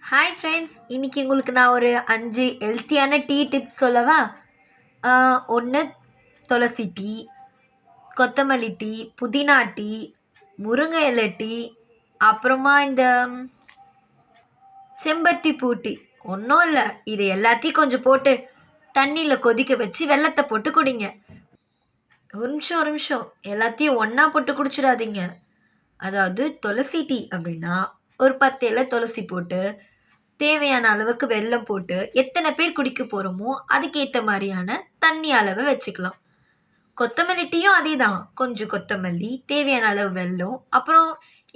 Hi friends, இன்றைக்கி உங்களுக்கு நான் ஒரு 5 ஹெல்த்தியான டீ டிப்ஸ் சொல்லவா? 1 துளசி டீ, கொத்தமல்லி டீ, புதினா டீ, முருங்கை இலை டீ, அப்புறமா இந்த செம்பருத்தி பூ டீ. ஒன்றும் இல்லை, இது எல்லாத்தையும் கொஞ்சம் போட்டு தண்ணியில் கொதிக்க வச்சு வெல்லத்தை போட்டு குடிங்க. ஒரு நிமிஷம் எல்லாத்தையும் ஒன்றா போட்டு குடிச்சிடாதீங்க. அதாவது துளசி டீ அப்படின்னா ஒரு 10 இலை துளசி போட்டு தேவையான அளவுக்கு வெல்லம் போட்டு எத்தனை பேர் குடிக்க போகிறோமோ அதுக்கேற்ற மாதிரியான தண்ணி அளவை வச்சுக்கலாம். கொத்தமல்லி டீயும் அதே தான். கொஞ்சம் கொத்தமல்லி, தேவையான அளவு வெல்லம், அப்புறம்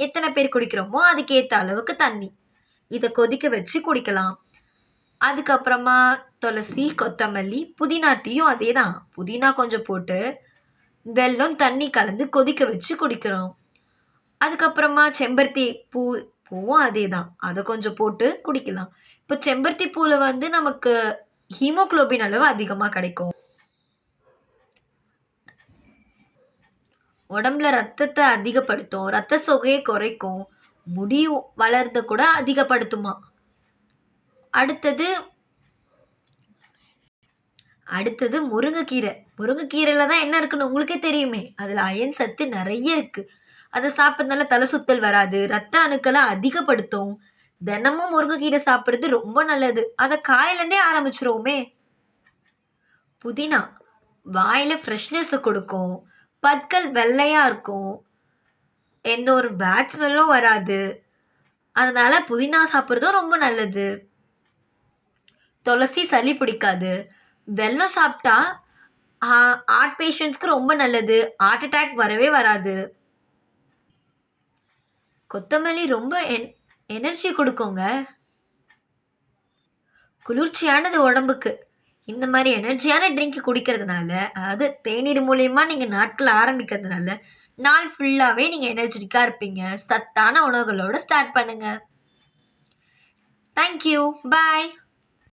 எத்தனை பேர் குடிக்கிறோமோ அதுக்கேற்ற அளவுக்கு தண்ணி. இதை கொதிக்க வச்சு குடிக்கலாம். அதுக்கப்புறமா துளசி, கொத்தமல்லி, புதினா டீயும் அதே தான். புதினா கொஞ்சம் போட்டு வெல்லம், தண்ணி கலந்து கொதிக்க வச்சு குடிக்கிறோம். அதுக்கப்புறமா செம்பருத்தி பூவும் அதே தான். அதை கொஞ்சம் போட்டு குடிக்கலாம். இப்போ செம்பருத்தி பூவில் நமக்கு ஹீமோகுளோபின் அளவு அதிகமாக கிடைக்கும். உடம்புல ரத்தத்தை அதிகப்படுத்தும், ரத்த சோகையை குறைக்கும், முடி வளர்றத கூட அதிகப்படுத்துமா. அடுத்தது முருங்கைக்கீரை. முருங்கைக்கீரையில் தான் என்ன இருக்குன்னு உங்களுக்கே தெரியுமே. அதில் அயன் சத்து நிறைய இருக்குது. அதை சாப்பிட்றதுனால தலை சுத்தல் வராது, ரத்த அணுக்களை அதிகப்படுத்தும். தினமும் முருங்கைக்கீரை சாப்பிட்றது ரொம்ப நல்லது. அதை காலையிலேருந்தே ஆரம்பிச்சிருவோமே. புதினா வாயில் ஃப்ரெஷ்னஸை கொடுக்கும், பற்கள் வெள்ளையாக இருக்கும், எந்த ஒரு பேட் ஸ்மெல்லும் வராது. அதனால் புதினா சாப்பிட்றதும் ரொம்ப நல்லது. துளசி சளி பிடிக்காது. வெல்லம் சாப்பிட்டா ஹார்ட் பேஷண்ட்ஸ்க்கு ரொம்ப நல்லது. ஹார்ட் அட்டாக் வரவே வராது. கொத்தமல்லி ரொம்ப எனர்ஜி கொடுக்குங்க, குளிர்ச்சியானது உடம்புக்கு. இந்த மாதிரி எனர்ஜியான ட்ரிங்க் குடிக்கிறதுனால, அதாவது தேநீர் மூலயமா நீங்கள் நாட்கள் ஆரம்பிக்கிறதுனால நாள் ஃபுல்லாகவே நீங்கள் எனர்ஜெட்டிக்காக இருப்பீங்க. சத்தான உணவுகளோடு ஸ்டார்ட் பண்ணுங்கள். தேங்க்யூ, பாய்.